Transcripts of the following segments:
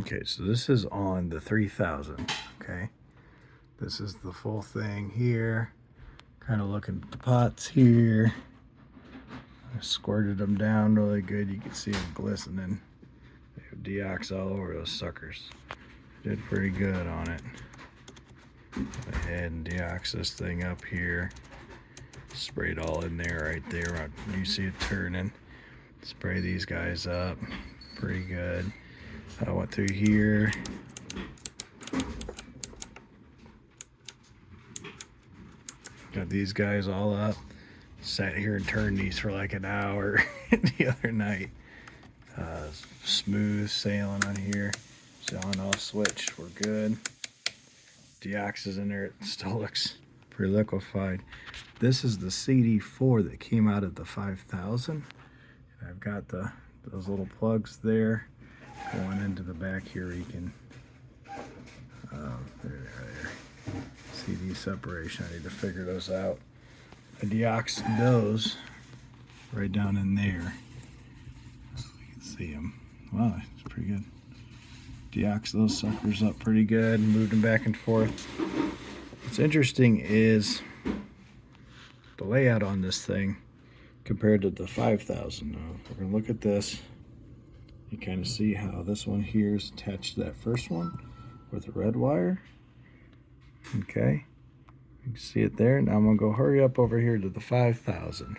Okay, so this is on the 3000. Okay, this is the full thing here. Kind of looking at the pots here. I squirted them down really good. You can see them glistening. They have deox all over those suckers. Did pretty good on it. Go ahead and deox this thing up here. Spray it all in there right there. You see it turning. Spray these guys up. Pretty good. I went through here. Got these guys all up. Sat here and turned these for like an hour the other night. Smooth sailing on here. So on off switch, we're good. Deox is in there. It still looks pretty liquefied. This is the CD4 that came out of the 5000. And I've got those little plugs there going into the back here. You can there. CD separation. I need to figure those out. I deoxed those right down in there. You can see them. Wow, it's pretty good. Deoxed those suckers up pretty good and moved them back and forth. What's interesting is the layout on this thing compared to the 5000. Now, we're going to look at this. You kind of see how this one here is attached to that first one with a red wire. Okay. You can see it there. Now I'm going to go hurry up over here to the 5000.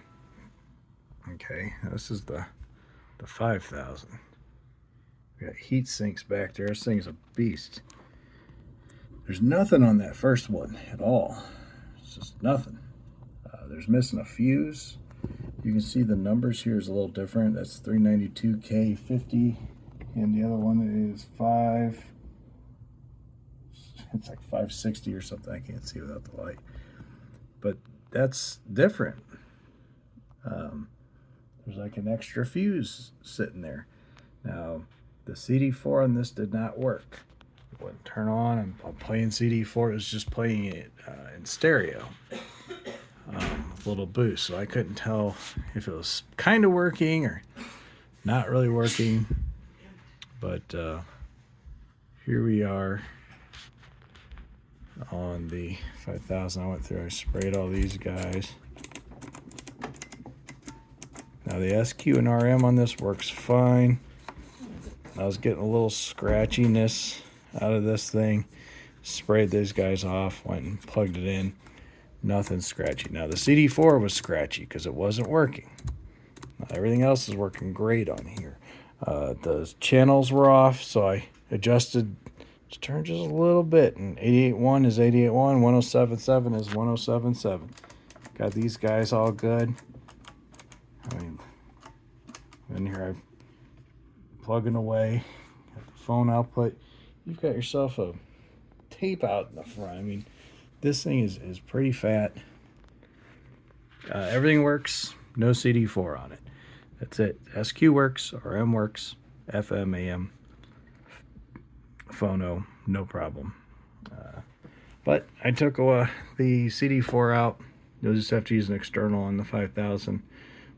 Okay, this is the 5000. We got heat sinks back there. This thing's a beast. There's nothing on that first one at all. It's just nothing. There's missing a fuse. You can see the numbers here is a little different. That's 392K50, and the other one is it's like 560 or something. I can't see without the light, but that's different. There's like an extra fuse sitting there. Now, the CD4 on this did not work. It wouldn't turn on. I'm playing CD4. It was just playing it in stereo with a little boost, so I couldn't tell if it was kind of working or not really working. But here we are on the 5000. I went through, I sprayed all these guys. Now the SQ and RM on this works fine. I was getting a little scratchiness out of this thing. Sprayed these guys off, went and plugged it in. Nothing scratchy. Now the CD4 was scratchy because it wasn't working. Now, everything else is working great on here. The channels were off, so I adjusted to turn just a little bit. And 88.1 is 88.1, 107.7 is 107.7. Got these guys all good. I mean, in here I'm plugging away. Got the phone output. You've got yourself a tape out in the front. I mean, this thing is pretty fat. Everything works. No CD4 on it. That's it. SQ works, RM works, FM, AM, phono, no problem. But I took the CD4 out. You'll just have to use an external on the 5000.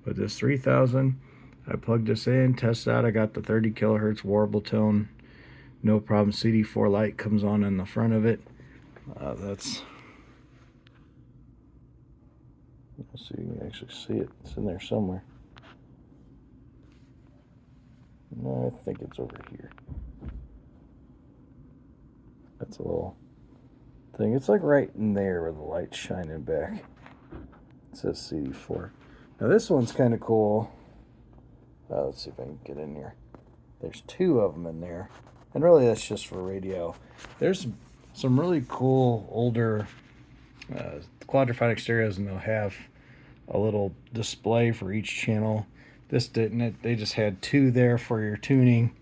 But this 3000, I plugged this in, tested out. I got the 30 kilohertz warble tone. No problem. CD4 light comes on in the front of it. Let's see if you can actually see it. It's in there somewhere. No, I think it's over here. That's a little thing. It's like right in there where the light's shining back. It says CD4. Now this one's kind of cool. Let's see if I can get in here. There's two of them in there. And really that's just for radio. There's some really cool older quadraphonic stereos, and they'll have a little display for each channel. This didn't. They just had two there for your tuning.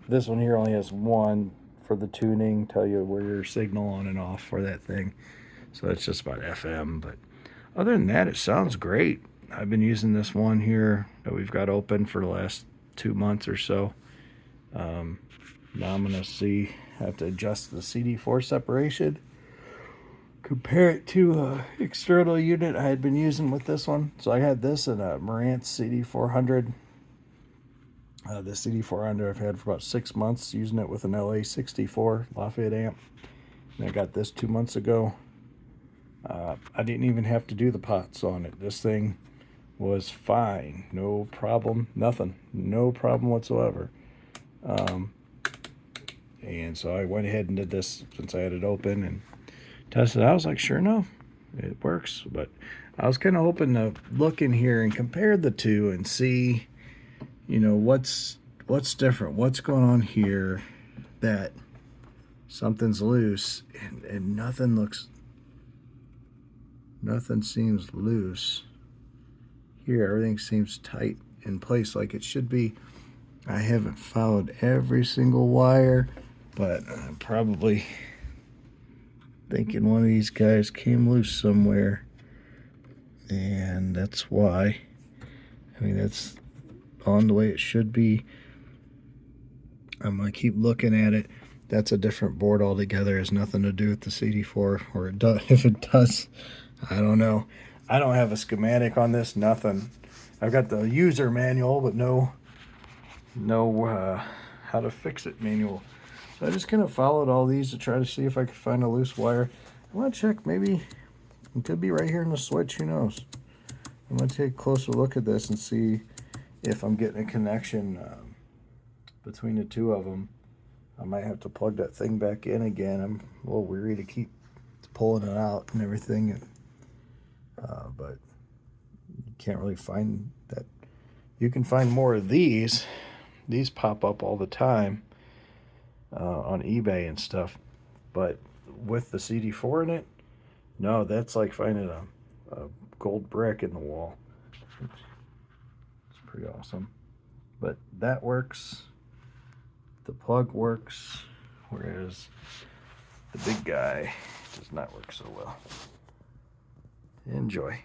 This one here only has one for the tuning, tell you where your signal on and off for that thing. So that's just about FM. But other than that, it sounds great. I've been using this one here that we've got open for the last 2 months or so. Now I'm going to have to adjust the CD4 separation, compare it to an external unit I had been using with this one. So I had this in a Marantz CD-400. The CD400 I've had for about 6 months, using it with an LA-64 Lafayette amp. And I got this 2 months ago. I didn't even have to do the pots on it. This thing was fine, no problem, nothing, no problem whatsoever. And so I went ahead and did this since I had it open and tested it. I was like, sure enough, it works. But I was kind of hoping to look in here and compare the two and see, you know, what's different, what's going on here, that something's loose, and nothing seems loose here. Everything seems tight in place like it should be. I haven't followed every single wire, but I'm probably thinking one of these guys came loose somewhere, and that's why. I mean, that's on the way it should be. I'm gonna keep looking at it. That's a different board altogether. It has nothing to do with the CD4, or it does. If it does, I don't know. I don't have a schematic on this, nothing. I've got the user manual, but no how to fix it manual. So I just kind of followed all these to try to see if I could find a loose wire. I want to check, maybe it could be right here in the switch, who knows. I'm going to take a closer look at this and see if I'm getting a connection between the two of them. I might have to plug that thing back in again. I'm a little weary to keep pulling it out and everything, but you can't really find that. You can find more of these. These pop up all the time on eBay and stuff, but with the CD4 in it, no, that's like finding a gold brick in the wall. It's pretty awesome. But that works. The plug works, whereas the big guy does not work so well. Enjoy.